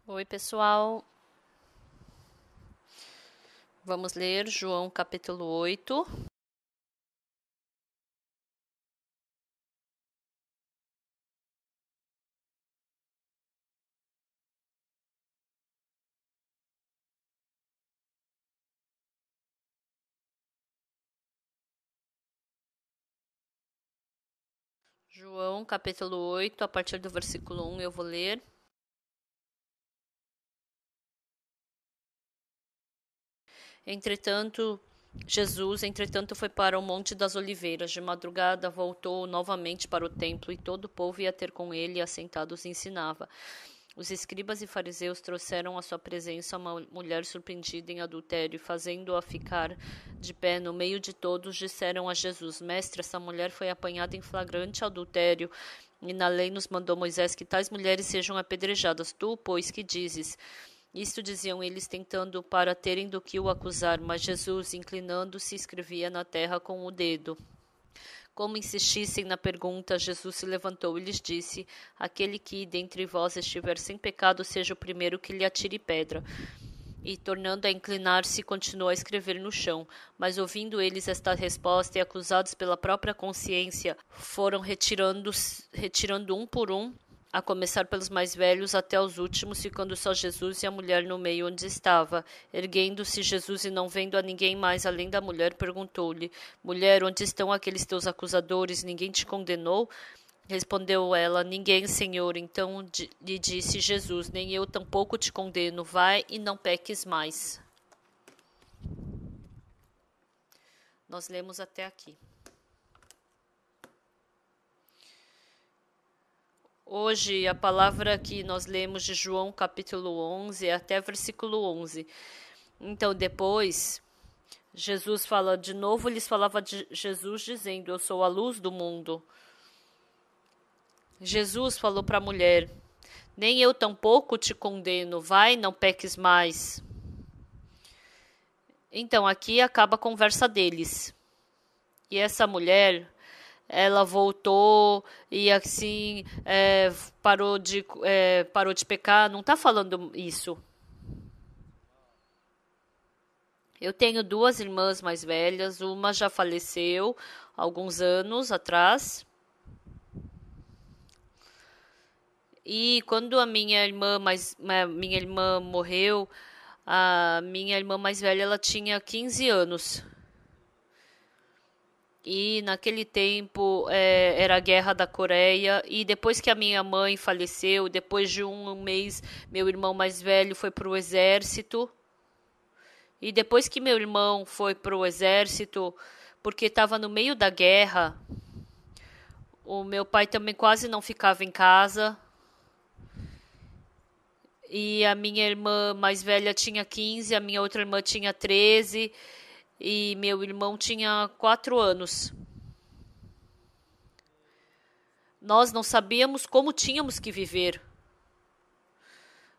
Oi, pessoal. Vamos ler João capítulo 8. João capítulo 8, a partir do versículo 1 eu vou ler. Entretanto, foi para o Monte das Oliveiras. De madrugada voltou novamente para o templo, e todo o povo ia ter com ele, e assentados ensinava. Os escribas e fariseus trouxeram à sua presença uma mulher surpreendida em adultério, e fazendo-a ficar de pé no meio de todos, disseram a Jesus: Mestre, essa mulher foi apanhada em flagrante adultério, e na lei nos mandou Moisés que tais mulheres sejam apedrejadas. Tu, pois, que dizes? Isto diziam eles, tentando para terem do que o acusar, mas Jesus, inclinando-se, escrevia na terra com o dedo. Como insistissem na pergunta, Jesus se levantou e lhes disse: Aquele que dentre vós estiver sem pecado, seja o primeiro que lhe atire pedra. E, tornando a inclinar-se, continuou a escrever no chão. Mas, ouvindo eles esta resposta e acusados pela própria consciência, foram retirando um por um, a começar pelos mais velhos até os últimos, ficando só Jesus e a mulher no meio onde estava. Erguendo-se Jesus e não vendo a ninguém mais além da mulher, perguntou-lhe: Mulher, onde estão aqueles teus acusadores? Ninguém te condenou? Respondeu ela: Ninguém, Senhor. Então lhe disse Jesus: Nem eu tampouco te condeno. Vai e não peques mais. Nós lemos até aqui. Hoje, a palavra que nós lemos de João capítulo 11 até versículo 11. Então, depois, Jesus fala de novo, lhes falava de Jesus dizendo: Eu sou a luz do mundo. Jesus falou para a mulher: Nem eu tampouco te condeno, vai, não peques mais. Então, aqui acaba a conversa deles. E essa mulher, ela voltou e assim parou de pecar. Não está falando isso. Eu tenho duas irmãs mais velhas, uma já faleceu alguns anos atrás. E quando a minha irmã morreu, a minha irmã mais velha ela tinha 15 anos. E naquele tempo era a Guerra da Coreia. E depois que a minha mãe faleceu, depois de um mês, meu irmão mais velho foi para o exército. E depois que meu irmão foi para o exército, porque estava no meio da guerra, o meu pai também quase não ficava em casa. E a minha irmã mais velha tinha 15, a minha outra irmã tinha 13 e meu irmão tinha 4 anos. Nós não sabíamos como tínhamos que viver.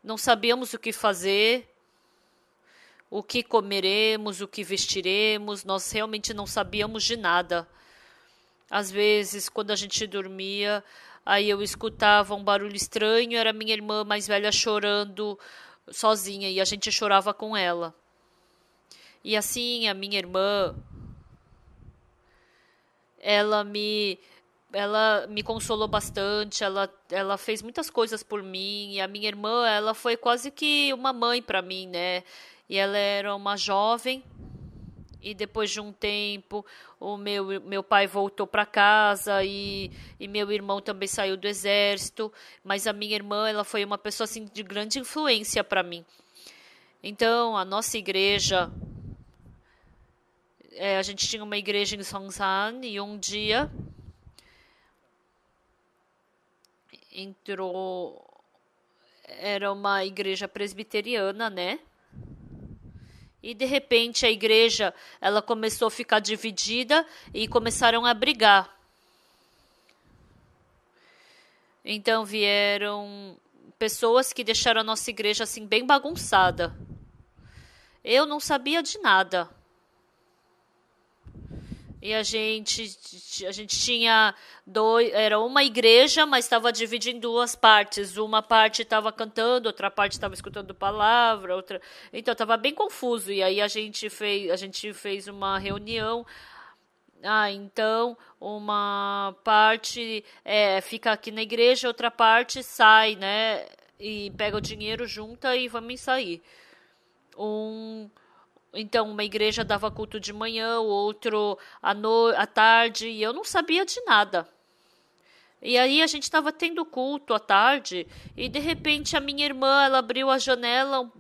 Não sabíamos o que fazer, o que comeremos, o que vestiremos. Nós realmente não sabíamos de nada. Às vezes, quando a gente dormia, aí eu escutava um barulho estranho, era minha irmã mais velha chorando sozinha e a gente chorava com ela. E assim, a minha irmã, ela me ela me consolou bastante, ela fez muitas coisas por mim, e a minha irmã, ela foi quase que uma mãe para mim, né? E ela era uma jovem, e depois de um tempo, o meu pai voltou para casa e meu irmão também saiu do exército, mas a minha irmã, ela foi uma pessoa assim de grande influência para mim. Então, a nossa igreja, a gente tinha uma igreja em Songsan e um dia entrou, era uma igreja presbiteriana, né? E de repente a igreja, ela começou a ficar dividida e começaram a brigar. Então vieram pessoas que deixaram a nossa igreja assim bem bagunçada. Eu não sabia de nada. E a gente tinha era uma igreja, mas estava dividida em duas partes. Uma parte estava cantando, outra parte estava escutando palavra, outra. Então estava bem confuso. E aí a gente fez uma reunião. Então uma parte fica aqui na igreja, outra parte sai, né? E pega o dinheiro, junta e vamos sair. Então, uma igreja dava culto de manhã, o outro à tarde, e eu não sabia de nada. E aí a gente estava tendo culto à tarde, e de repente a minha irmã, ela abriu a janela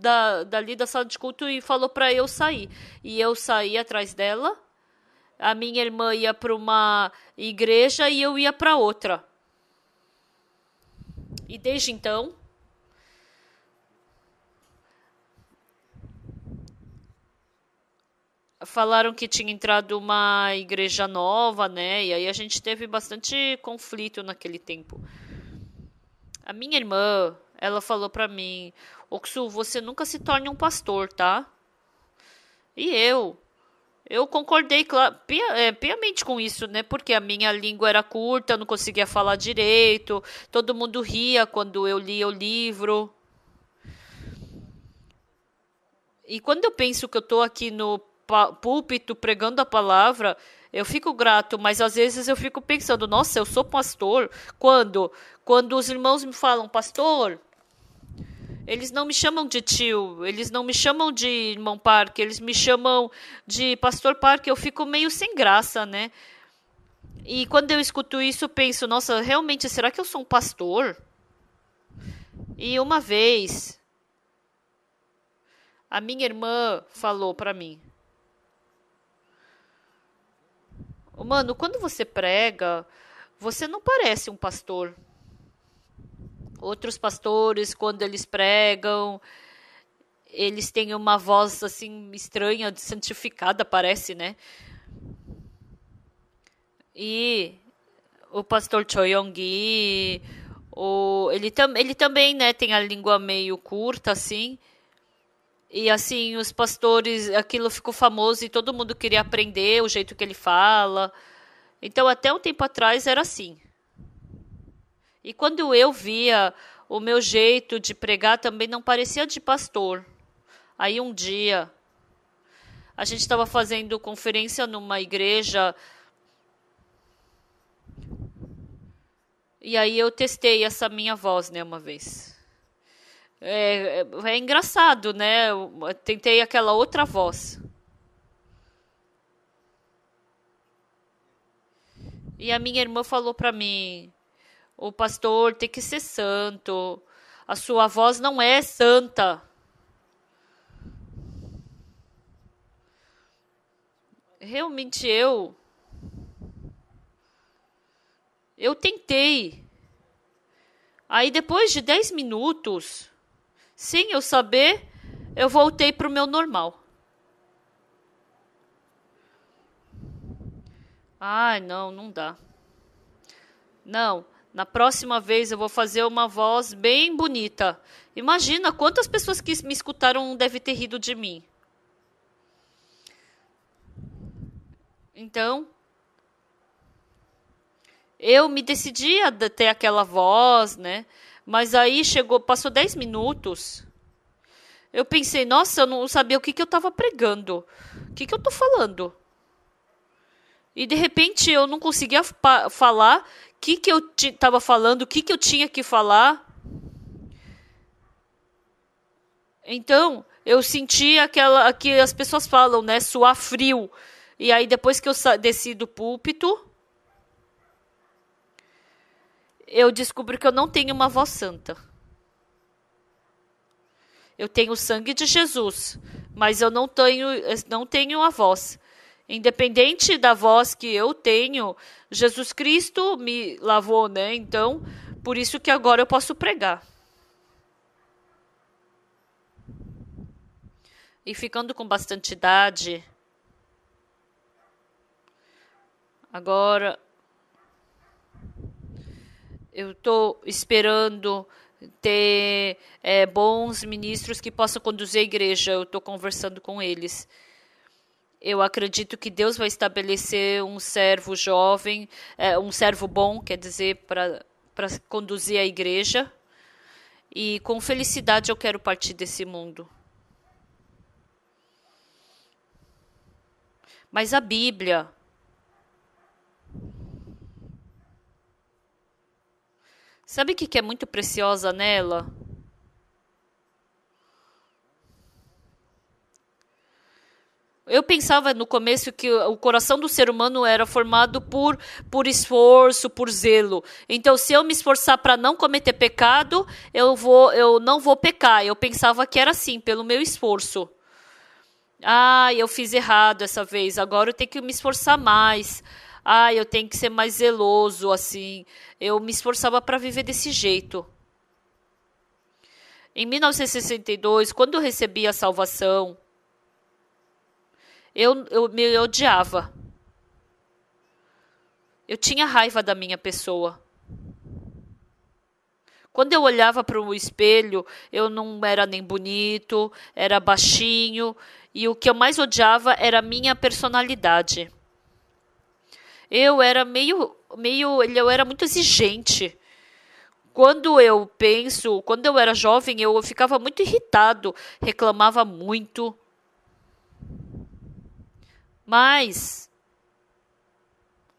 dali da sala de culto e falou para eu sair. E eu saí atrás dela. A minha irmã ia para uma igreja e eu ia para outra. E desde então, falaram que tinha entrado uma igreja nova, né? E aí a gente teve bastante conflito naquele tempo. A minha irmã, ela falou pra mim: Oksu, você nunca se torne um pastor, tá? E eu concordei piamente com isso, né? Porque a minha língua era curta, eu não conseguia falar direito, todo mundo ria quando eu lia o livro. E quando eu penso que eu tô aqui no púlpito pregando a palavra, eu fico grato, mas às vezes eu fico pensando, nossa, eu sou pastor. Quando os irmãos me falam, pastor, eles não me chamam de tio, eles não me chamam de irmão Parque, eles me chamam de pastor Parque, eu fico meio sem graça, né? E quando eu escuto isso, eu penso, nossa, realmente, será que eu sou um pastor? E uma vez, a minha irmã falou para mim, mano, quando você prega, você não parece um pastor. Outros pastores, quando eles pregam, eles têm uma voz assim estranha, santificada, parece, né? E o pastor Choi Yong-gi, ele também, né, tem a língua meio curta, assim. E assim, os pastores, aquilo ficou famoso e todo mundo queria aprender o jeito que ele fala. Então, até um tempo atrás era assim. E quando eu via o meu jeito de pregar, também não parecia de pastor. Aí um dia, a gente estava fazendo conferência numa igreja. E aí eu testei essa minha voz, né, uma vez. É engraçado, né? Eu tentei aquela outra voz. E a minha irmã falou para mim, o pastor tem que ser santo. A sua voz não é santa. Realmente eu tentei. Aí depois de 10 minutos, sem eu saber, eu voltei para o meu normal. Ai, não dá. Não, na próxima vez eu vou fazer uma voz bem bonita. Imagina quantas pessoas que me escutaram devem ter rido de mim. Então, eu me decidi a ter aquela voz, né? Mas aí passou 10 minutos. Eu pensei, nossa, eu não sabia o que eu estava pregando. O que eu estou falando? E de repente eu não conseguia falar o que eu estava falando, o que eu tinha que falar. Então, eu senti aquela que as pessoas falam, né? Suar frio. E aí, depois que eu desci do púlpito, eu descobri que eu não tenho uma voz santa. Eu tenho o sangue de Jesus, mas eu não tenho a voz. Independente da voz que eu tenho, Jesus Cristo me lavou, né? Então, por isso que agora eu posso pregar. E ficando com bastante idade, agora eu estou esperando ter bons ministros que possam conduzir a igreja. Eu estou conversando com eles. Eu acredito que Deus vai estabelecer um servo jovem, um servo bom, quer dizer, para conduzir a igreja. E com felicidade eu quero partir desse mundo. Mas a Bíblia, sabe o que é muito preciosa nela? Eu pensava no começo que o coração do ser humano era formado por esforço, por zelo. Então, se eu me esforçar para não cometer pecado, eu não vou pecar. Eu pensava que era assim, pelo meu esforço. Ah, eu fiz errado essa vez, agora eu tenho que me esforçar mais. Ah, eu tenho que ser mais zeloso, assim. Eu me esforçava para viver desse jeito. Em 1962, quando eu recebi a salvação, eu me odiava. Eu tinha raiva da minha pessoa. Quando eu olhava para o espelho, eu não era nem bonito, era baixinho, e o que eu mais odiava era a minha personalidade. Eu era eu era muito exigente. Quando eu era jovem, eu ficava muito irritado, reclamava muito. Mas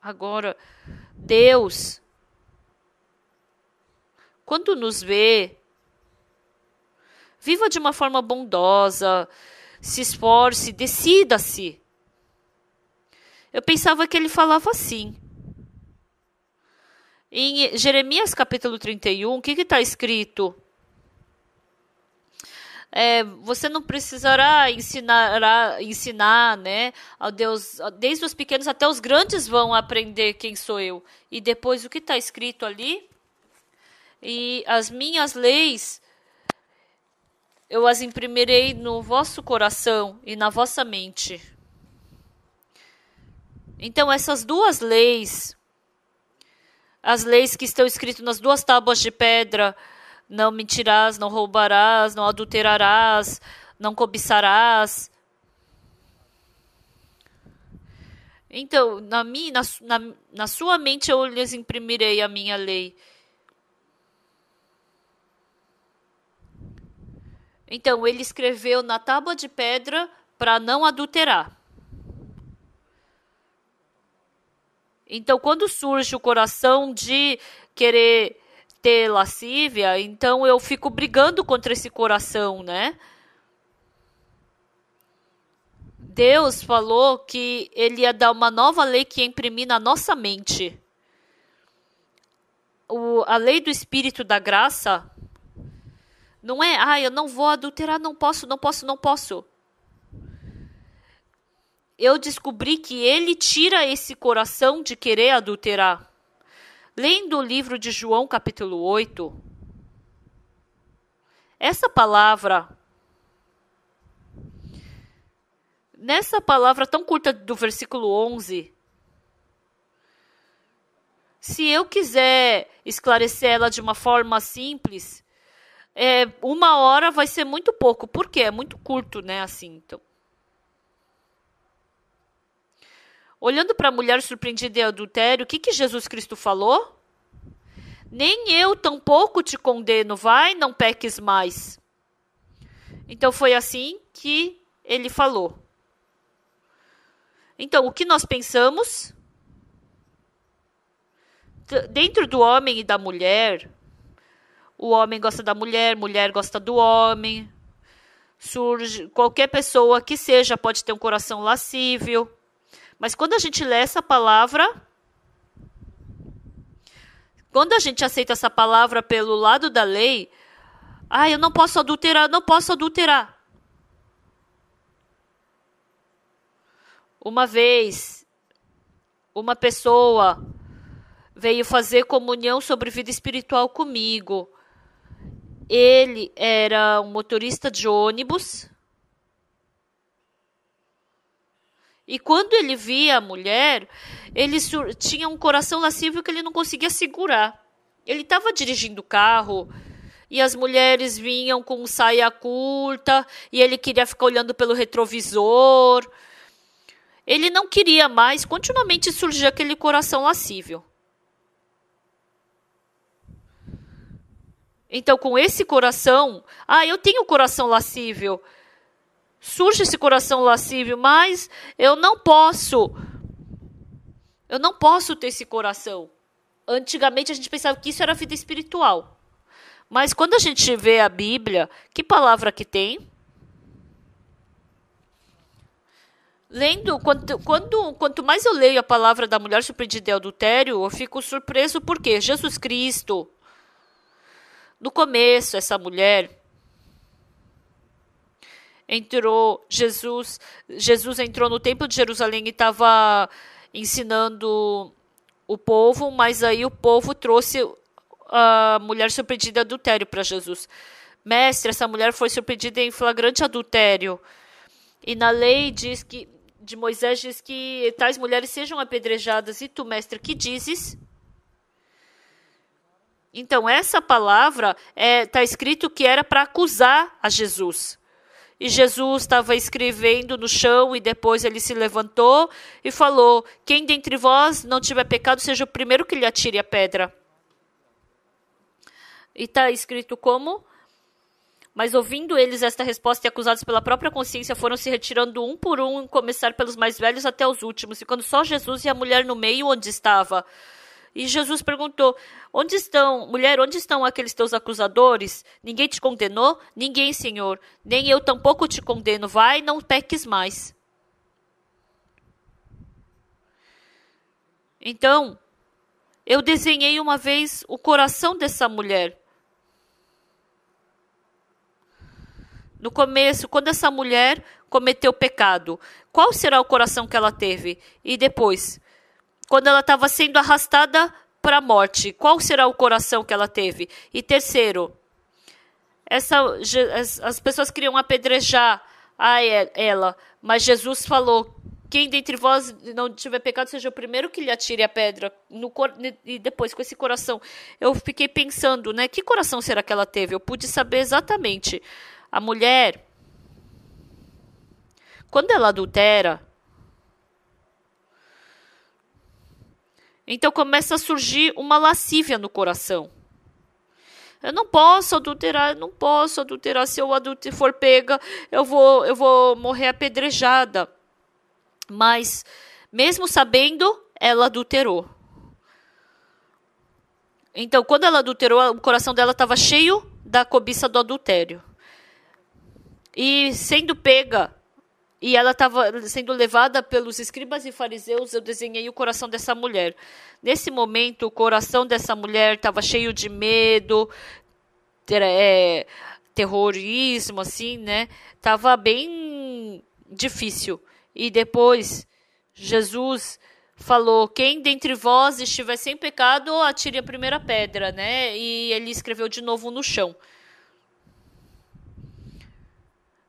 agora Deus, quando nos vê, viva de uma forma bondosa, se esforce, decida-se. Eu pensava que ele falava assim. Em Jeremias capítulo 31, o que está escrito? Você não precisará ensinar, né, a Deus, desde os pequenos até os grandes vão aprender quem sou eu. E depois o que está escrito ali? E as minhas leis, eu as imprimirei no vosso coração e na vossa mente. Então essas duas leis, as leis que estão escritas nas duas tábuas de pedra, não mentirás, não roubarás, não adulterarás, não cobiçarás. Então, na sua mente eu lhes imprimirei a minha lei. Então, ele escreveu na tábua de pedra para não adulterar. Então, quando surge o coração de querer ter lascívia, então eu fico brigando contra esse coração, né? Deus falou que ele ia dar uma nova lei que ia imprimir na nossa mente. A lei do Espírito da Graça não é, eu não vou adulterar, não posso. Eu descobri que ele tira esse coração de querer adulterar. Lendo o livro de João, capítulo 8, essa palavra, nessa palavra tão curta do versículo 11, se eu quiser esclarecer ela de uma forma simples, 1 hora vai ser muito pouco. Por quê? É muito curto, né? Assim, então. Olhando para a mulher surpreendida em adultério, o que Jesus Cristo falou? Nem eu tampouco te condeno, vai, não peques mais. Então foi assim que ele falou. Então, o que nós pensamos? Dentro do homem e da mulher, o homem gosta da mulher, mulher gosta do homem. Surge qualquer pessoa que seja pode ter um coração lascívio. Mas quando a gente lê essa palavra, quando a gente aceita essa palavra pelo lado da lei, eu não posso adulterar. Uma vez, uma pessoa veio fazer comunhão sobre vida espiritual comigo. Ele era um motorista de ônibus. E quando ele via a mulher, ele tinha um coração lascívio que ele não conseguia segurar. Ele estava dirigindo o carro e as mulheres vinham com saia curta e ele queria ficar olhando pelo retrovisor. Ele não queria mais continuamente surgir aquele coração lascívio. Então, com esse coração, eu tenho coração lascívio. Surge esse coração lascívio, mas eu não posso ter esse coração. Antigamente a gente pensava que isso era vida espiritual. Mas quando a gente vê a Bíblia, que palavra que tem? Lendo, quanto mais eu leio a palavra da mulher surpreendida em adultério, eu fico surpreso porque Jesus Cristo, no começo, essa mulher entrou, Jesus entrou no templo de Jerusalém e estava ensinando o povo, mas aí o povo trouxe a mulher surpreendida em adultério para Jesus. Mestre, essa mulher foi surpreendida em flagrante adultério. E na lei de Moisés diz que tais mulheres sejam apedrejadas. E tu, mestre, que dizes? Então, essa palavra está escrito que era para acusar a Jesus. E Jesus estava escrevendo no chão e depois ele se levantou e falou: quem dentre vós não tiver pecado, seja o primeiro que lhe atire a pedra. E está escrito como? Mas ouvindo eles esta resposta e acusados pela própria consciência, foram se retirando um por um, começar pelos mais velhos até os últimos, e quando só Jesus e a mulher no meio, onde estava? E Jesus perguntou: mulher, onde estão aqueles teus acusadores? Ninguém te condenou? Ninguém, Senhor. Nem eu tampouco te condeno. Vai, não peques mais. Então, eu desenhei uma vez o coração dessa mulher. No começo, quando essa mulher cometeu pecado, qual será o coração que ela teve? E depois, quando ela estava sendo arrastada para a morte, qual será o coração que ela teve? E terceiro, as pessoas queriam apedrejar ela, mas Jesus falou: quem dentre vós não tiver pecado, seja o primeiro que lhe atire a pedra. E depois, com esse coração, eu fiquei pensando, né? Que coração será que ela teve? Eu pude saber exatamente. A mulher, quando ela adultera, então começa a surgir uma lascívia no coração. Eu não posso adulterar. Se eu for pega, eu vou morrer apedrejada. Mas, mesmo sabendo, ela adulterou. Então, quando ela adulterou, o coração dela estava cheio da cobiça do adultério. E sendo pega, e ela estava sendo levada pelos escribas e fariseus, eu desenhei o coração dessa mulher. Nesse momento, o coração dessa mulher estava cheio de medo, terrorismo, assim, né? Estava bem difícil. E depois, Jesus falou: quem dentre vós estiver sem pecado, atire a primeira pedra, né? E ele escreveu de novo no chão.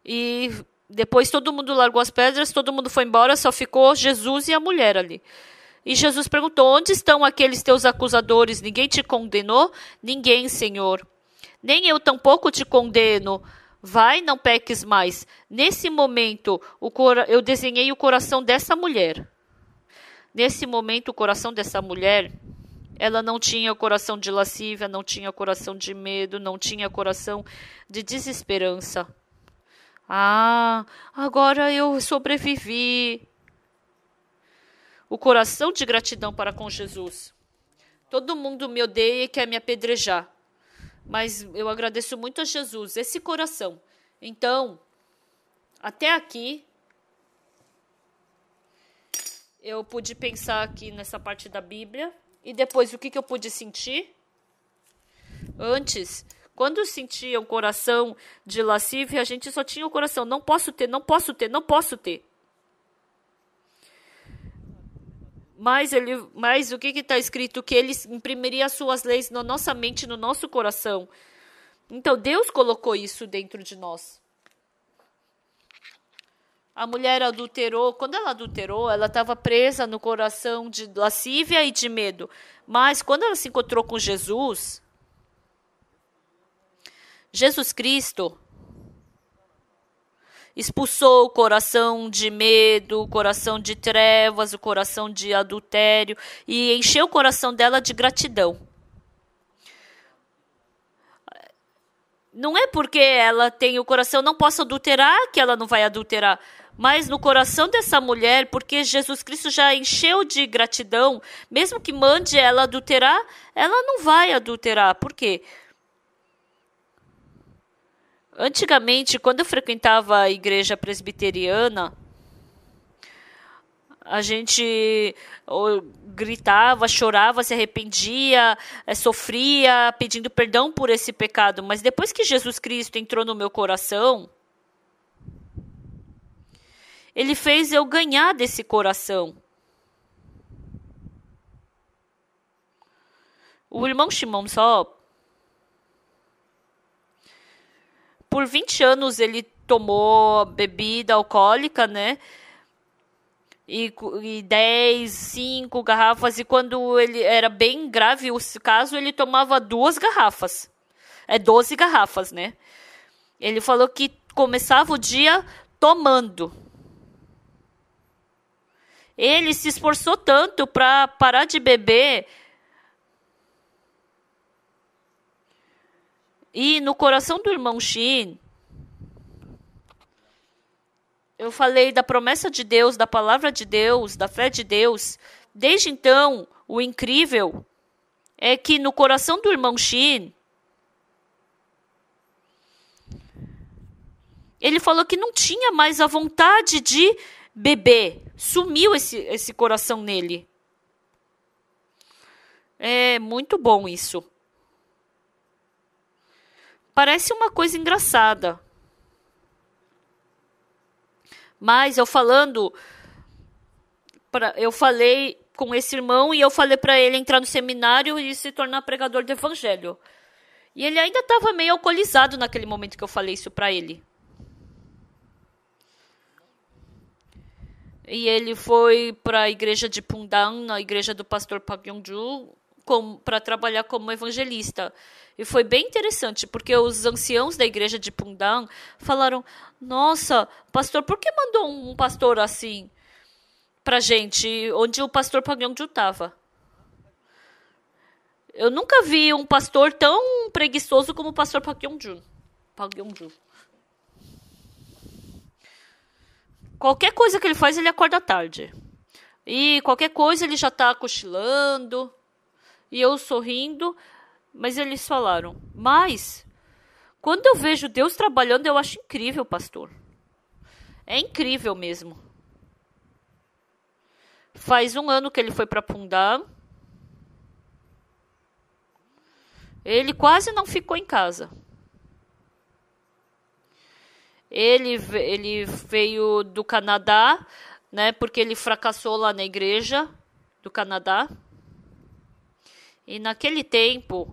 E depois todo mundo largou as pedras, todo mundo foi embora, só ficou Jesus e a mulher ali. E Jesus perguntou: onde estão aqueles teus acusadores? Ninguém te condenou? Ninguém, Senhor. Nem eu tampouco te condeno. Vai, não peques mais. Nesse momento, eu desenhei o coração dessa mulher. Nesse momento, o coração dessa mulher, ela não tinha coração de lascívia, não tinha coração de medo, não tinha coração de desesperança. Agora eu sobrevivi. O coração de gratidão para com Jesus. Todo mundo me odeia e quer me apedrejar. Mas eu agradeço muito a Jesus, esse coração. Então, até aqui, eu pude pensar aqui nessa parte da Bíblia. E depois, o que eu pude sentir? Antes, quando eu sentia um coração de lascívia, a gente só tinha o coração: não posso ter, não posso ter, não posso ter. Mas o que está escrito? Que ele imprimiria as suas leis na nossa mente, no nosso coração. Então, Deus colocou isso dentro de nós. A mulher adulterou. Quando ela adulterou, ela estava presa no coração de lascívia e de medo. Mas quando ela se encontrou com Jesus Cristo, expulsou o coração de medo, o coração de trevas, o coração de adultério e encheu o coração dela de gratidão. Não é porque ela tem o coração não possa adulterar que ela não vai adulterar, mas no coração dessa mulher, porque Jesus Cristo já encheu de gratidão, mesmo que mande ela adulterar, ela não vai adulterar. Por quê? Antigamente, quando eu frequentava a igreja presbiteriana, a gente gritava, chorava, se arrependia, sofria, pedindo perdão por esse pecado. Mas depois que Jesus Cristo entrou no meu coração, Ele fez eu ganhar desse coração. O irmão Shimon só, por 20 anos ele tomou bebida alcoólica, né? E 10, 5 garrafas, e quando ele era bem grave o caso, ele tomava 2 garrafas. 12 garrafas, né? Ele falou que começava o dia tomando. Ele se esforçou tanto para parar de beber. E no coração do irmão Shin, eu falei da promessa de Deus, da palavra de Deus, da fé de Deus. Desde então, o incrível é que no coração do irmão Shin, ele falou que não tinha mais a vontade de beber. Sumiu esse coração nele. É muito bom isso. Parece uma coisa engraçada. Mas eu falei com esse irmão e eu falei para ele entrar no seminário e se tornar pregador do evangelho. E ele ainda estava meio alcoolizado naquele momento que eu falei isso para ele. E ele foi para a igreja de Pundang, na igreja do pastor Park Yong-ju, para trabalhar como evangelista. E foi bem interessante, porque os anciãos da igreja de Pundang falaram: nossa, pastor, por que mandou um pastor assim pra gente, onde o pastor Park Yong-ju estava? Eu nunca vi um pastor tão preguiçoso como o pastor Park Yong-ju. Qualquer coisa que ele faz, ele acorda tarde. E qualquer coisa, ele já está cochilando. E eu sorrindo. Mas eles falaram: mas, quando eu vejo Deus trabalhando, eu acho incrível, pastor. É incrível mesmo. Faz 1 ano que ele foi para Pundang. Ele quase não ficou em casa. Ele veio do Canadá, né, porque ele fracassou lá na igreja do Canadá. E naquele tempo,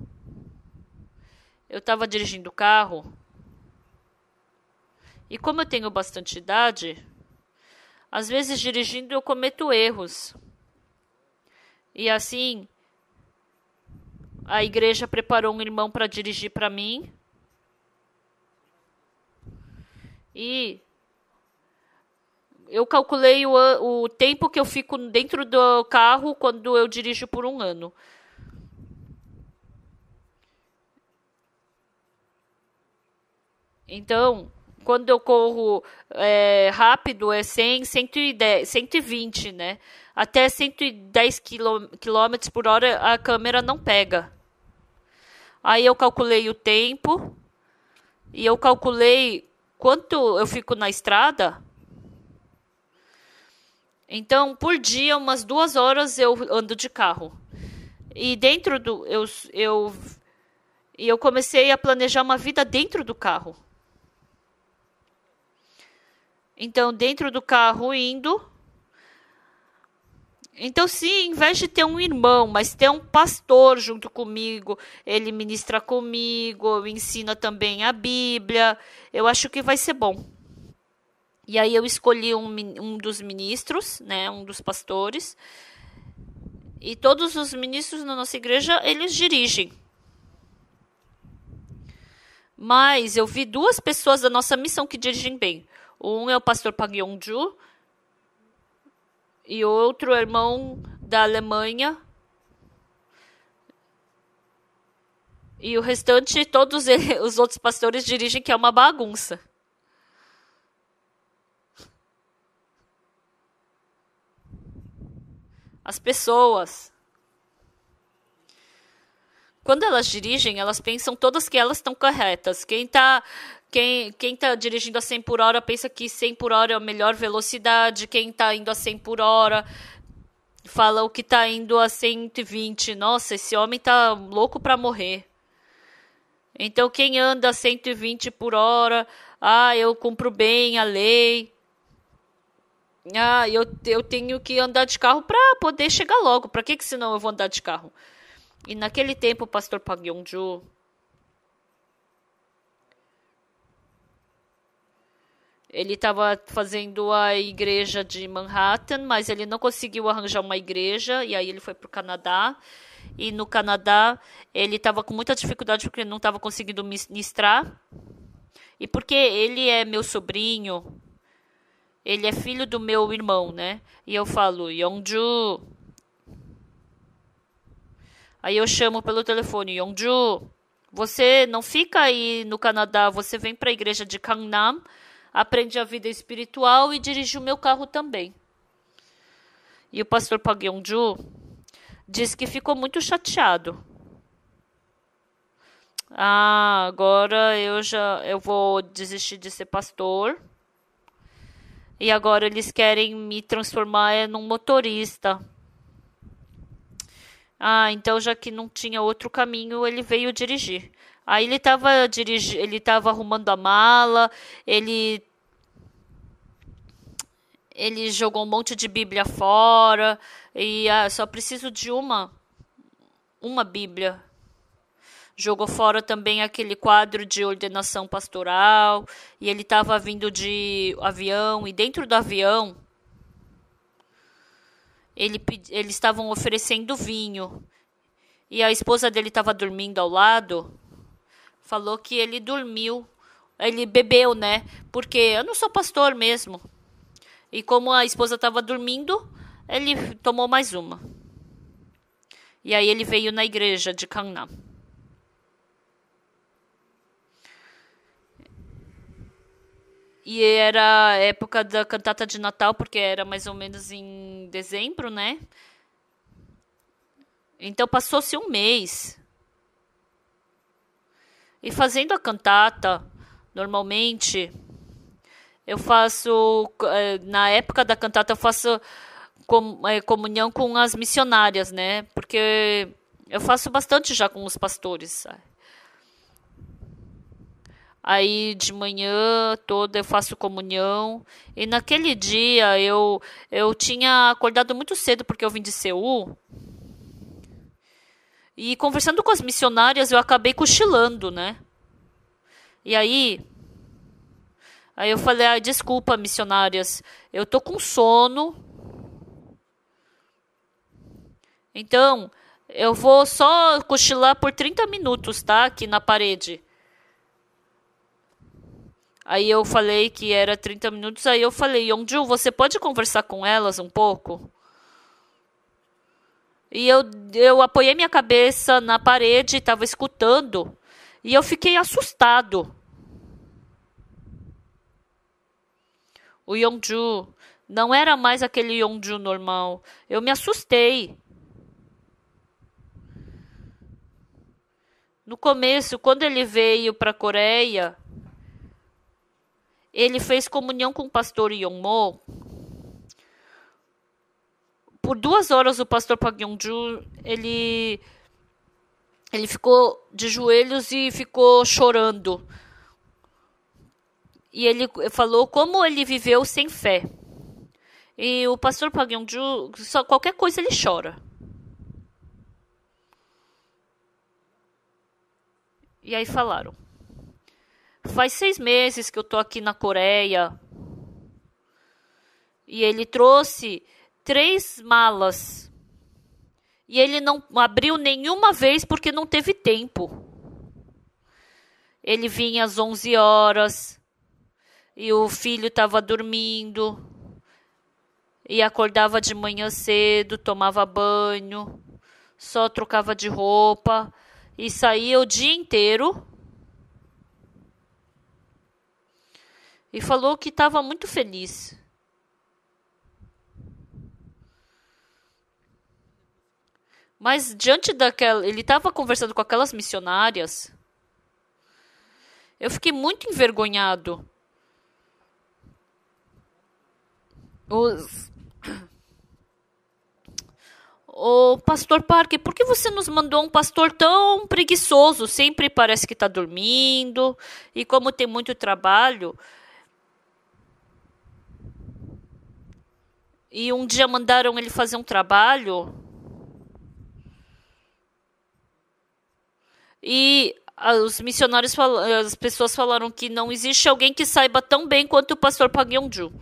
eu estava dirigindo o carro. E como eu tenho bastante idade, às vezes dirigindo eu cometo erros. E assim, a igreja preparou um irmão para dirigir para mim. E eu calculei o tempo que eu fico dentro do carro quando eu dirijo por 1 ano. Então, quando eu corro rápido é 100, 110, 120, né? Até 110 km por hora a câmera não pega. Aí eu calculei o tempo e eu calculei quanto eu fico na estrada. Então, por dia, umas 2 horas eu ando de carro. E dentro do... eu comecei a planejar uma vida dentro do carro. Então, dentro do carro, indo. Então, sim, em vez de ter um irmão, mas ter um pastor junto comigo, ele ministra comigo, me ensina também a Bíblia, eu acho que vai ser bom. E aí eu escolhi um dos ministros, né, um dos pastores, e todos os ministros na nossa igreja, eles dirigem. Mas eu vi 2 pessoas da nossa missão que dirigem bem. Um é o pastor Park Yong-ju e outro irmão da Alemanha. E o restante, todos os outros pastores dirigem, que é uma bagunça. As pessoas, quando elas dirigem, elas pensam todas que elas estão corretas. Quem tá dirigindo a 100 por hora pensa que 100 por hora é a melhor velocidade. Quem está indo a 100 por hora fala o que está indo a 120. Nossa, esse homem tá louco para morrer. Então, quem anda a 120 por hora, eu cumpro bem a lei. Eu tenho que andar de carro para poder chegar logo. Para que senão eu vou andar de carro? E naquele tempo, o pastor Park Yong-ju, ele estava fazendo a igreja de Manhattan, mas ele não conseguiu arranjar uma igreja, e aí ele foi para o Canadá. E no Canadá, ele estava com muita dificuldade porque ele não estava conseguindo ministrar. E porque ele é meu sobrinho, ele é filho do meu irmão, né? E eu falo, Yongju. Aí eu chamo pelo telefone, Yongju, você não fica aí no Canadá, você vem para a igreja de Gangnam, aprende a vida espiritual e dirige o meu carro também. E o pastor Park Yong-ju disse que ficou muito chateado. Agora eu vou desistir de ser pastor. E agora eles querem me transformar num motorista. Então já que não tinha outro caminho, ele veio dirigir. Aí ele estava arrumando a mala, ele jogou um monte de Bíblia fora, e só preciso de uma Bíblia. Jogou fora também aquele quadro de ordenação pastoral, e ele estava vindo de avião, e dentro do avião eles estavam oferecendo vinho. E a esposa dele estava dormindo ao lado, falou que ele dormiu, ele bebeu, né? Porque eu não sou pastor mesmo. E como a esposa estava dormindo, ele tomou mais uma. E aí ele veio na igreja de Gangnam. E era a época da cantata de Natal, porque era mais ou menos em dezembro, né? Então passou-se um mês. E fazendo a cantata, normalmente, eu faço, na época da cantata, eu faço comunhão com as missionárias, né? Porque eu faço bastante já com os pastores, sabe? Aí de manhã toda eu faço comunhão. E naquele dia eu tinha acordado muito cedo porque eu vim de Seul. E conversando com as missionárias eu acabei cochilando, né? E aí eu falei, desculpa, missionárias, eu tô com sono. Então, eu vou só cochilar por 30 minutos, tá? Aqui na parede. Aí eu falei que era 30 minutos, aí eu falei, Yongju, você pode conversar com elas um pouco? E eu apoiei minha cabeça na parede, estava escutando, e eu fiquei assustado. O Yongju não era mais aquele Yongju normal. Eu me assustei. No começo, quando ele veio para a Coreia, ele fez comunhão com o pastor Yongmo. Por 2 horas o pastor Park Yong-ju, ele ficou de joelhos e ficou chorando. E ele falou como ele viveu sem fé. E o pastor Park Yong-ju, só qualquer coisa ele chora. E aí falaram, faz 6 meses que eu tô aqui na Coreia. E ele trouxe 3 malas. E ele não abriu nenhuma vez porque não teve tempo. Ele vinha às 11 horas. e o filho estava dormindo, e acordava de manhã cedo, tomava banho, só trocava de roupa e saía o dia inteiro. E falou que estava muito feliz. Mas diante daquela, ele estava conversando com aquelas missionárias. Eu fiquei muito envergonhado. O pastor Parker, por que você nos mandou um pastor tão preguiçoso? Sempre parece que está dormindo. E como tem muito trabalho. E um dia mandaram ele fazer um trabalho. E os missionários, as pessoas falaram que não existe alguém que saiba tão bem quanto o pastor Park Yong-ju.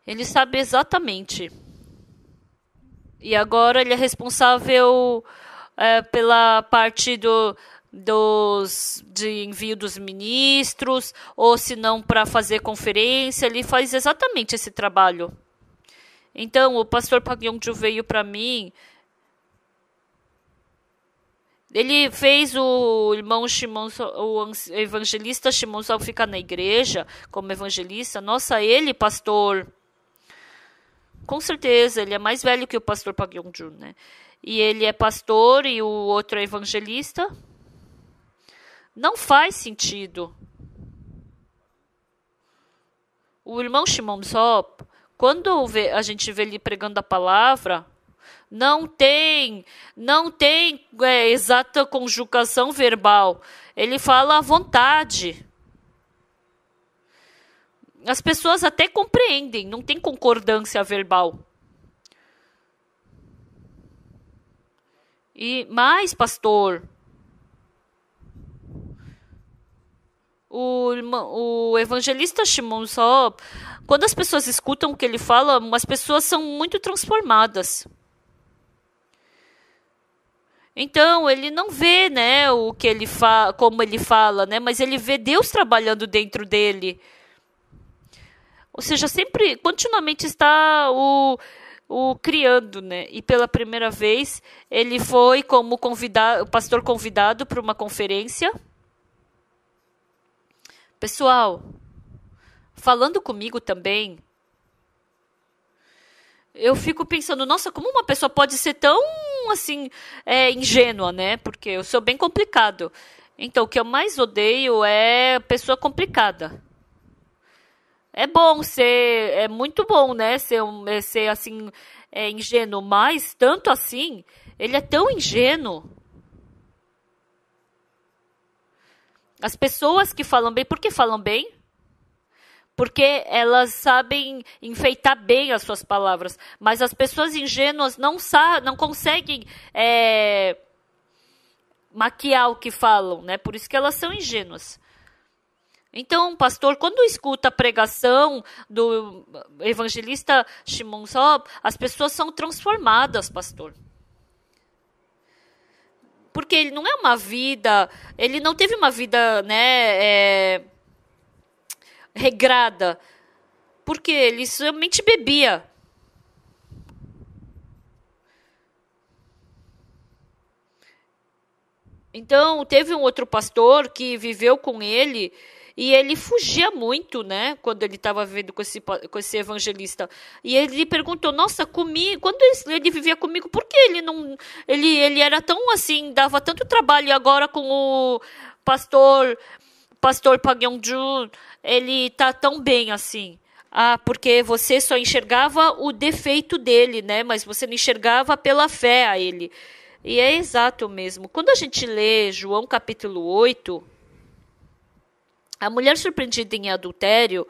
Ele sabe exatamente. E agora ele é responsável pela parte de envio dos ministros, ou se não para fazer conferência, ele faz exatamente esse trabalho. Então, o pastor Park Yong-ju veio para mim. Ele fez o irmão Shimon, o evangelista Shimon Sal ficar na igreja como evangelista. Nossa, ele, pastor, com certeza, ele é mais velho que o pastor Park Yong-ju, né? E ele é pastor e o outro é evangelista. Não faz sentido. O irmão Shimon Sop, quando a gente vê ele pregando a palavra, não tem exata conjugação verbal. Ele fala à vontade. As pessoas até compreendem, não tem concordância verbal. Mas, pastor, o evangelista Shimon Sop, quando as pessoas escutam o que ele fala, as pessoas são muito transformadas. Então, ele não vê, né, o que ele como ele fala, né, mas ele vê Deus trabalhando dentro dele. Ou seja, sempre, continuamente está o criando, né? E pela primeira vez, ele foi como convidado, o pastor convidado para uma conferência. Pessoal, falando comigo também, eu fico pensando, nossa, como uma pessoa pode ser tão, assim, ingênua, né? Porque eu sou bem complicado. Então, o que eu mais odeio é pessoa complicada. É muito bom, né? Ser assim, ingênuo, mas tanto assim, ele é tão ingênuo. As pessoas que falam bem, por que falam bem? Porque elas sabem enfeitar bem as suas palavras. Mas as pessoas ingênuas não conseguem maquiar o que falam, né? Por isso que elas são ingênuas. Então, pastor, quando escuta a pregação do evangelista Shimon Sop, as pessoas são transformadas, pastor. Porque ele não é uma vida, ele não teve uma vida, né, regrada, porque ele somente bebia. Então, teve um outro pastor que viveu com ele e ele fugia muito, né, quando ele estava vivendo com esse evangelista. E ele perguntou, nossa, comigo, quando ele vivia comigo, por que ele não... Ele era tão assim, dava tanto trabalho, e agora com o pastor Park Yong-ju, ele tá tão bem assim. Ah, porque você só enxergava o defeito dele, né, mas você não enxergava pela fé a ele. E é exato mesmo. Quando a gente lê João capítulo 8... A mulher surpreendida em adultério,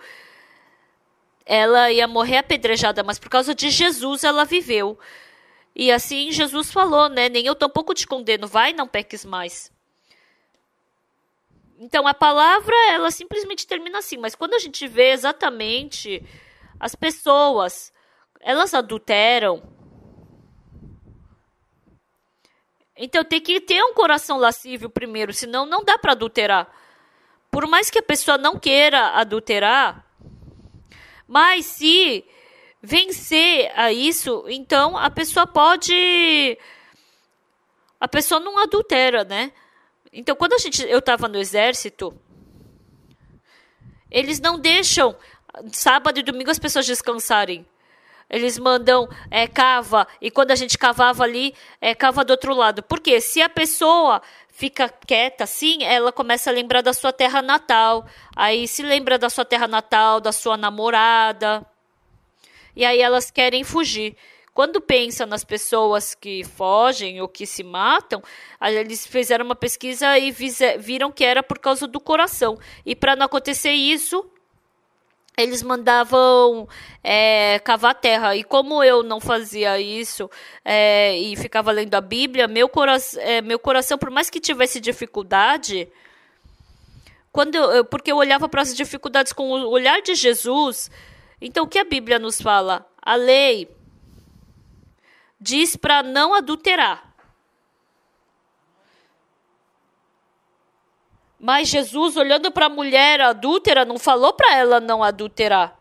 ela ia morrer apedrejada, mas por causa de Jesus ela viveu. E assim Jesus falou, né? Nem eu tampouco te condeno, vai, não peques mais. Então a palavra, ela simplesmente termina assim, mas quando a gente vê exatamente as pessoas, elas adulteram. Então tem que ter um coração lascívio primeiro, senão não dá para adulterar. por mais que a pessoa não queira adulterar, mas se vencer a isso, então a pessoa não adultera, né? Então, quando eu estava no exército, eles não deixam sábado e domingo as pessoas descansarem. Eles mandam cava, e quando a gente cavava ali, cava do outro lado. Porque se a pessoa fica quieta assim, ela começa a lembrar da sua terra natal. Aí se lembra da sua terra natal, da sua namorada. E aí elas querem fugir. Quando pensa nas pessoas que fogem ou que se matam, eles fizeram uma pesquisa e viram que era por causa do coração. E para não acontecer isso, eles mandavam cavar terra. E como eu não fazia isso e ficava lendo a Bíblia, meu coração, por mais que tivesse dificuldade, porque eu olhava para as dificuldades com o olhar de Jesus. Então, o que a Bíblia nos fala? A lei diz para não adulterar. Mas Jesus, olhando para a mulher adúltera, não falou para ela não adulterar.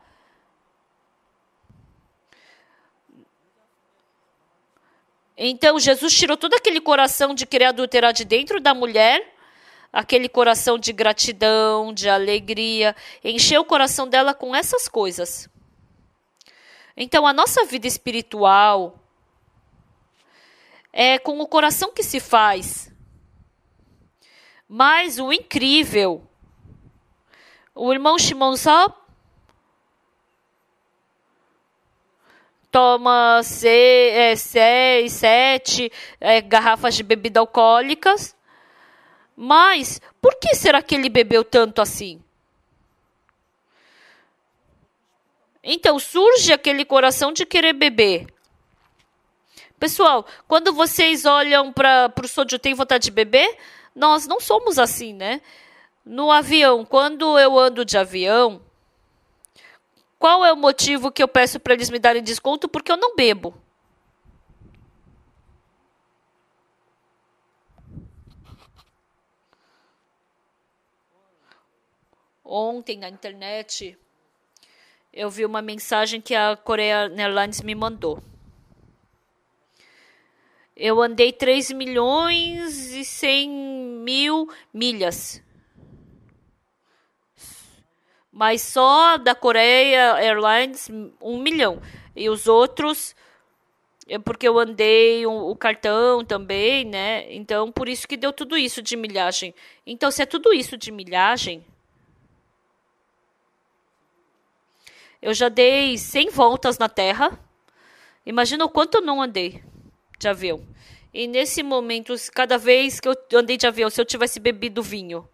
Então, Jesus tirou todo aquele coração de querer adulterar de dentro da mulher, aquele coração de gratidão, de alegria, encheu o coração dela com essas coisas. Então, a nossa vida espiritual é com o coração que se faz. Mas o incrível, o irmão Shimon só toma 6, 7 garrafas de bebida alcoólicas. Mas por que será que ele bebeu tanto assim? Então surge aquele coração de querer beber. Pessoal, quando vocês olham para o Soju, tem vontade de beber? Nós não somos assim, né? No avião, quando eu ando de avião, qual é o motivo que eu peço para eles me darem desconto? Porque eu não bebo. Ontem na internet eu vi uma mensagem que a Korea Airlines me mandou. Eu andei 3 milhões e 100 mil milhas. Mas só da Korea Airlines 1 milhão. E os outros, porque eu andei o cartão também, né? Então, por isso que deu tudo isso de milhagem. Então, se é tudo isso de milhagem, eu já dei 100 voltas na Terra. Imagina o quanto eu não andei de avião. E nesse momento, cada vez que eu andei de avião, se eu tivesse bebido vinho,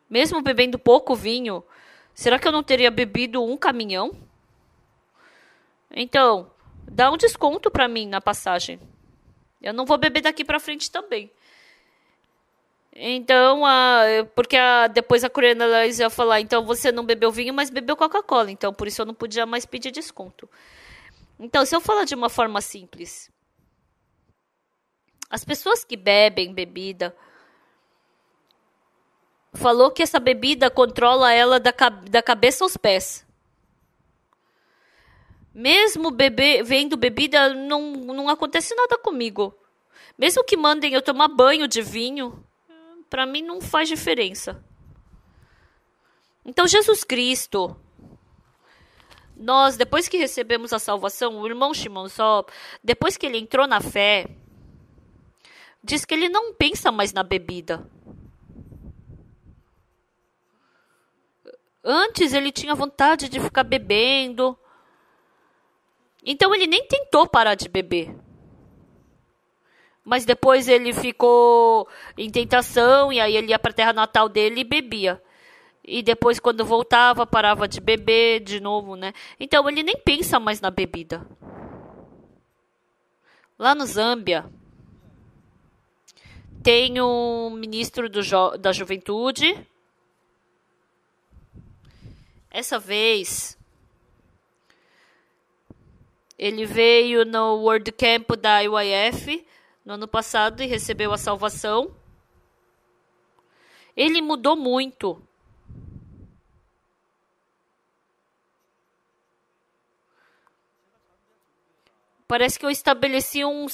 mesmo bebendo pouco vinho, será que eu não teria bebido um caminhão? Então, dá um desconto para mim na passagem. Eu não vou beber daqui para frente também. Então, porque depois a Coreana ia falar, então você não bebeu vinho, mas bebeu Coca-Cola. Então, por isso eu não podia mais pedir desconto. Então, se eu falar de uma forma simples, as pessoas que bebem bebida, falou que essa bebida controla ela da cabeça aos pés. Mesmo vendo bebida, não acontece nada comigo. Mesmo que mandem eu tomar banho de vinho, para mim não faz diferença. Então, Jesus Cristo, nós, depois que recebemos a salvação, o irmão Shimon só, depois que ele entrou na fé, diz que ele não pensa mais na bebida. Antes ele tinha vontade de ficar bebendo. Então ele nem tentou parar de beber. Mas depois ele ficou em tentação e aí ele ia para a terra natal dele e bebia. E depois quando voltava parava de beber de novo, né? Então ele nem pensa mais na bebida. Lá no Zâmbia tem um ministro da juventude. Essa vez, ele veio no World Camp da IYF no ano passado e recebeu a salvação. Ele mudou muito. Parece que eu estabeleci um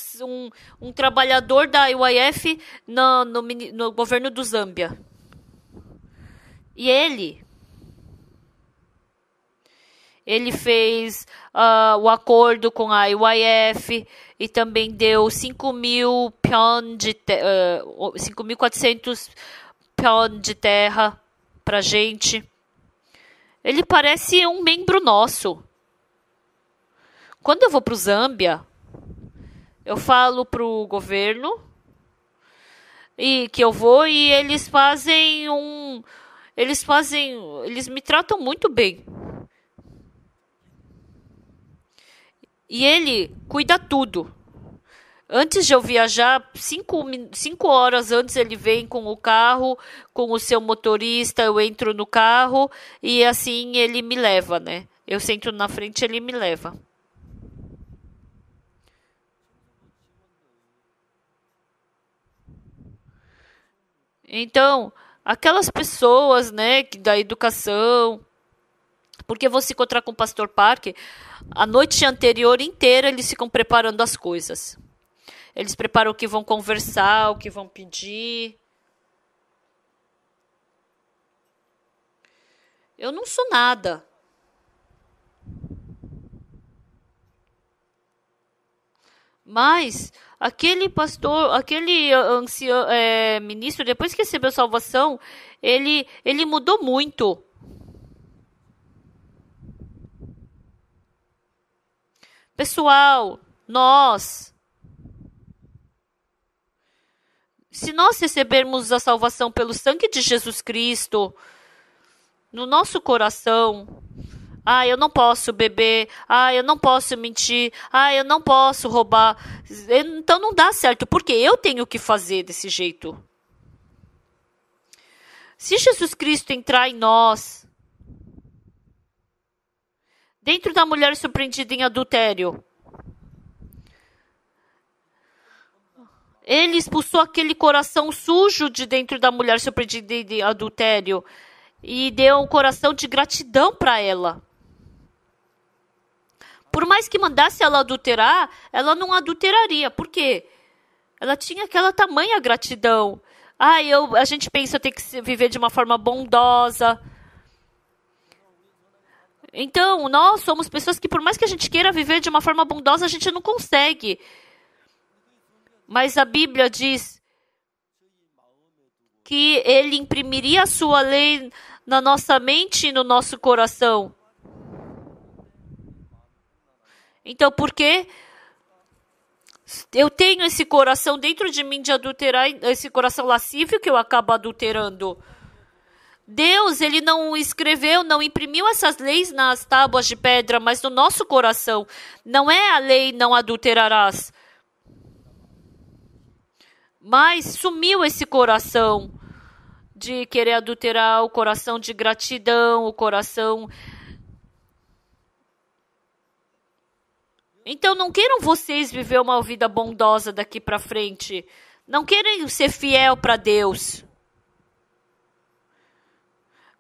trabalhador da UIF no governo do Zâmbia. E ele fez o acordo com a UIF e também deu 5.400 peões de terra pra gente. Ele parece um membro nosso. Quando eu vou pro Zâmbia, eu falo pro governo e que eu vou e eles me tratam muito bem. E ele cuida tudo. Antes de eu viajar, 5 horas antes ele vem com o carro, com o seu motorista, eu entro no carro e assim ele me leva, né? Eu sento na frente e ele me leva. Então, aquelas pessoas, né, da educação, porque vou se encontrar com o Pastor Parker, a noite anterior inteira eles ficam preparando as coisas. Eles preparam o que vão conversar, o que vão pedir. Eu não sou nada. Mas aquele pastor, aquele ancião, ministro, depois que recebeu salvação, ele mudou muito. Pessoal, se nós recebermos a salvação pelo sangue de Jesus Cristo no nosso coração, eu não posso beber, eu não posso mentir, eu não posso roubar. Então não dá certo, porque eu tenho que fazer desse jeito. Se Jesus Cristo entrar em nós, dentro da mulher surpreendida em adultério, ele expulsou aquele coração sujo de dentro da mulher surpreendida em adultério e deu um coração de gratidão para ela. Por mais que mandasse ela adulterar, ela não adulteraria. Por quê? Ela tinha aquela tamanha gratidão. A gente pensa ter que viver de uma forma bondosa. Então, nós somos pessoas que, por mais que a gente queira viver de uma forma bondosa, a gente não consegue. Mas a Bíblia diz que ele imprimiria a sua lei na nossa mente e no nosso coração. Então, por que eu tenho esse coração dentro de mim de adulterar, esse coração lascívio que eu acabo adulterando? Deus, ele não escreveu, não imprimiu essas leis nas tábuas de pedra, mas no nosso coração. Não é a lei não adulterarás. Mas sumiu esse coração de querer adulterar, o coração de gratidão, o coração... Então não queiram vocês viver uma vida bondosa daqui para frente. Não queiram ser fiel para Deus.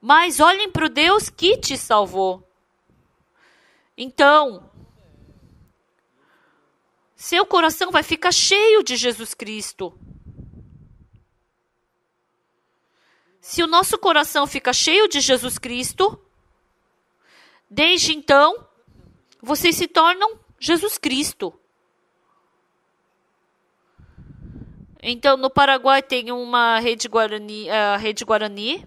Mas olhem para o Deus que te salvou. Então, seu coração vai ficar cheio de Jesus Cristo. Se o nosso coração fica cheio de Jesus Cristo, desde então, vocês se tornam Jesus Cristo. Então, no Paraguai tem uma rede Guarani, a Rede Guarani.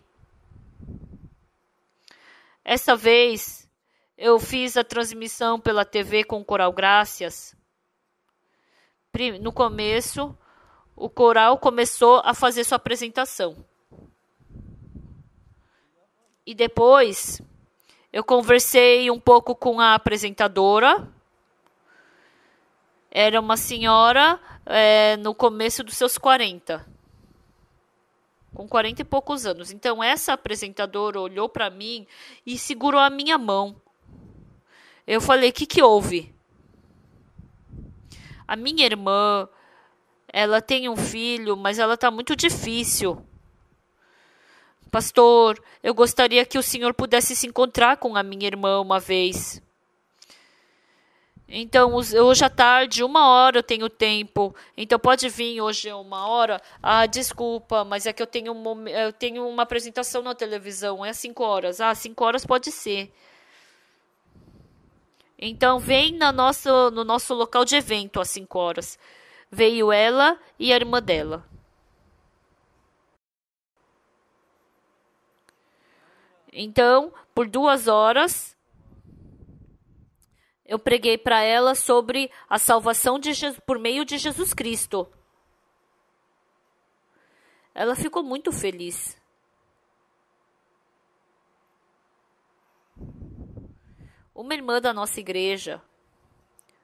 Essa vez, eu fiz a transmissão pela TV com o Coral Graças. No começo, o coral começou a fazer sua apresentação. E depois, eu conversei um pouco com a apresentadora. Era uma senhora no começo dos seus 40. Com 40 e poucos anos. Então, essa apresentadora olhou para mim e segurou a minha mão. Eu falei, o que houve? A minha irmã, ela tem um filho, mas ela está muito difícil. Pastor, eu gostaria que o senhor pudesse se encontrar com a minha irmã uma vez. Então, hoje à tarde, 1 hora eu tenho tempo. Então, pode vir hoje 1 hora? Ah, desculpa, mas é que eu tenho uma apresentação na televisão. É às 5 horas. Ah, 5 horas pode ser. Então, vem no nosso local de evento às 5 horas. Veio ela e a irmã dela. Então, por 2 horas, eu preguei para ela sobre a salvação de Jesus, por meio de Jesus Cristo. Ela ficou muito feliz. Uma irmã da nossa igreja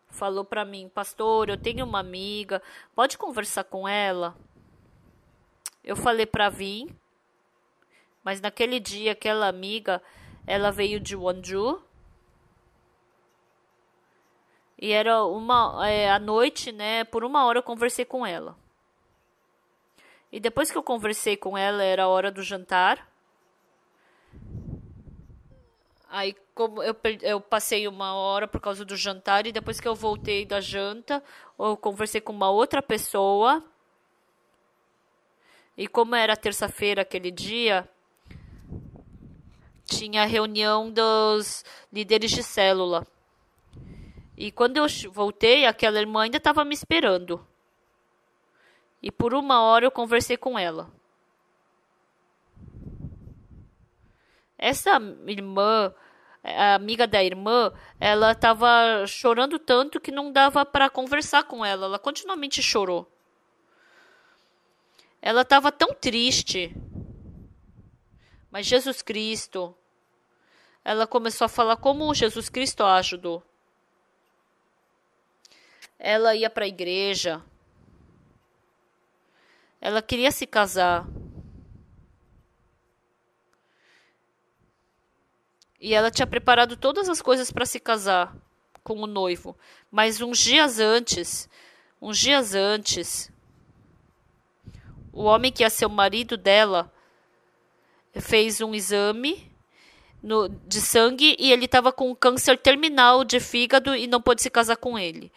falou para mim: pastor, eu tenho uma amiga, pode conversar com ela? Eu falei para vir, mas naquele dia aquela amiga, ela veio de Wonju. E era à noite, né? Por 1 hora eu conversei com ela. E depois que eu conversei com ela, era a hora do jantar. Aí como eu passei 1 hora por causa do jantar, e depois que eu voltei da janta, eu conversei com uma outra pessoa. E como era terça-feira aquele dia, tinha a reunião dos líderes de célula. E quando eu voltei, aquela irmã ainda estava me esperando. E por 1 hora eu conversei com ela. Essa irmã, a amiga da irmã, ela estava chorando tanto que não dava para conversar com ela. Ela continuamente chorou. Ela estava tão triste. Mas Jesus Cristo, ela começou a falar como Jesus Cristo a ajudou. Ela ia para a igreja. Ela queria se casar. E ela tinha preparado todas as coisas para se casar com o noivo. Mas uns dias antes, o homem que ia ser o marido dela fez um exame de sangue e ele estava com câncer terminal de fígado e não pôde se casar com ele.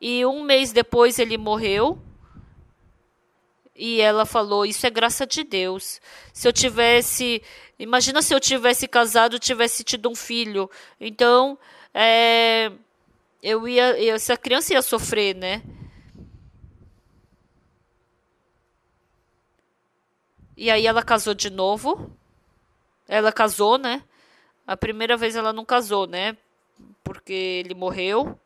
E 1 mês depois ele morreu. E ela falou: isso é graça de Deus. Imagina se eu tivesse casado, tivesse tido um filho. Então, essa criança ia sofrer, né? E aí ela casou de novo. Ela casou, né? A primeira vez ela não casou, né? Porque ele morreu.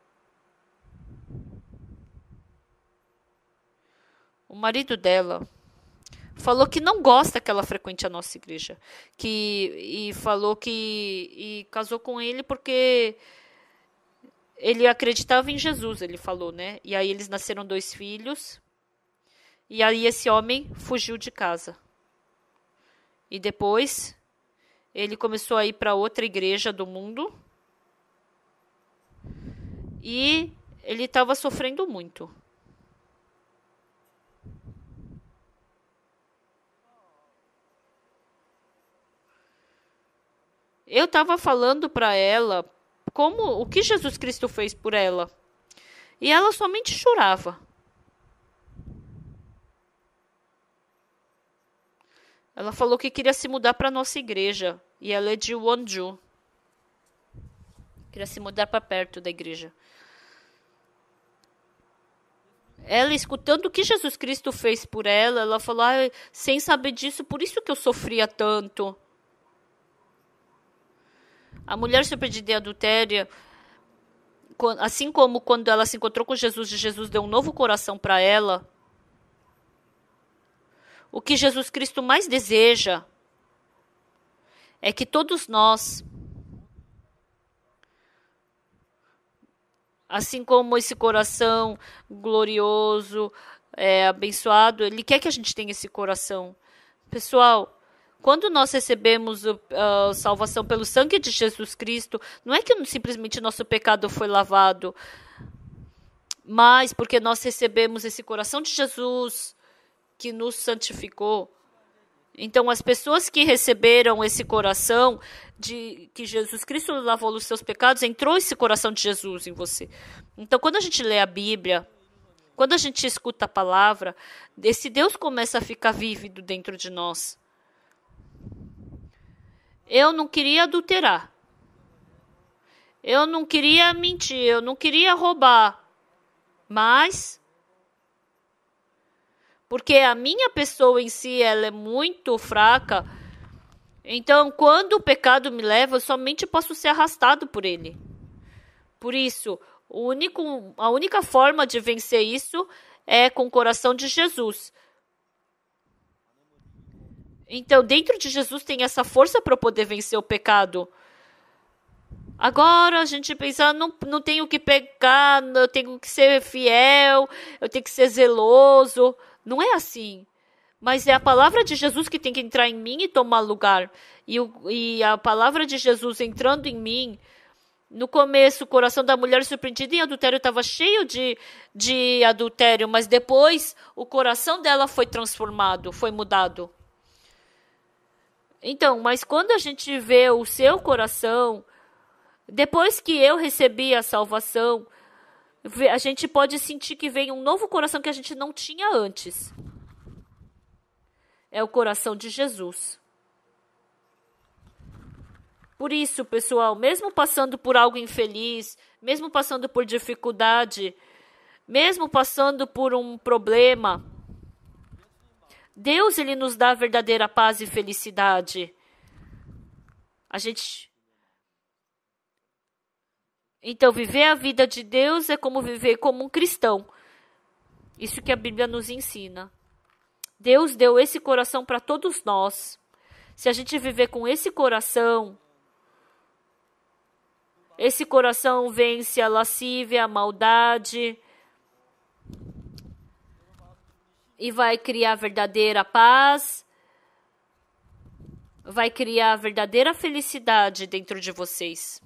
O marido dela falou que não gosta que ela frequente a nossa igreja. E falou que casou com ele porque ele acreditava em Jesus, ele falou, né? E aí eles nasceram 2 filhos. E aí esse homem fugiu de casa. E depois ele começou a ir para outra igreja do mundo. E ele estava sofrendo muito. Eu estava falando para ela o que Jesus Cristo fez por ela. E ela somente chorava. Ela falou que queria se mudar para a nossa igreja. E ela é de Wonju. Queria se mudar para perto da igreja. Ela, escutando o que Jesus Cristo fez por ela, ela falou: sem saber disso, por isso que eu sofria tanto. A mulher surpreendida em adultério, assim como quando ela se encontrou com Jesus e Jesus deu um novo coração para ela, o que Jesus Cristo mais deseja é que todos nós, assim como esse coração glorioso, abençoado, Ele quer que a gente tenha esse coração. Pessoal, quando nós recebemos a salvação pelo sangue de Jesus Cristo, não é que simplesmente nosso pecado foi lavado, mas porque nós recebemos esse coração de Jesus que nos santificou. Então, as pessoas que receberam esse coração de que Jesus Cristo lavou os seus pecados, entrou esse coração de Jesus em você. Então, quando a gente lê a Bíblia, quando a gente escuta a palavra, esse Deus começa a ficar vívido dentro de nós. Eu não queria adulterar. Eu não queria mentir, eu não queria roubar. Mas porque a minha pessoa em si, ela é muito fraca, então quando o pecado me leva, eu somente posso ser arrastado por ele. Por isso, a única forma de vencer isso é com o coração de Jesus. Então, dentro de Jesus tem essa força para poder vencer o pecado. Agora a gente pensa, não tenho que pecar, eu tenho que ser fiel, eu tenho que ser zeloso. Não é assim. Mas é a palavra de Jesus que tem que entrar em mim e tomar lugar. E a palavra de Jesus entrando em mim. No começo, o coração da mulher surpreendida em adultério estava cheio de adultério, mas depois o coração dela foi transformado, foi mudado. Então, mas quando a gente vê o seu coração, depois que eu recebi a salvação, a gente pode sentir que vem um novo coração que a gente não tinha antes. É o coração de Jesus. Por isso, pessoal, mesmo passando por algo infeliz, mesmo passando por dificuldade, mesmo passando por um problema, Deus, ele nos dá a verdadeira paz e felicidade. Então, viver a vida de Deus é como viver como um cristão. Isso que a Bíblia nos ensina. Deus deu esse coração para todos nós. Se a gente viver com esse coração vence a lascívia, a maldade e vai criar a verdadeira paz, vai criar a verdadeira felicidade dentro de vocês.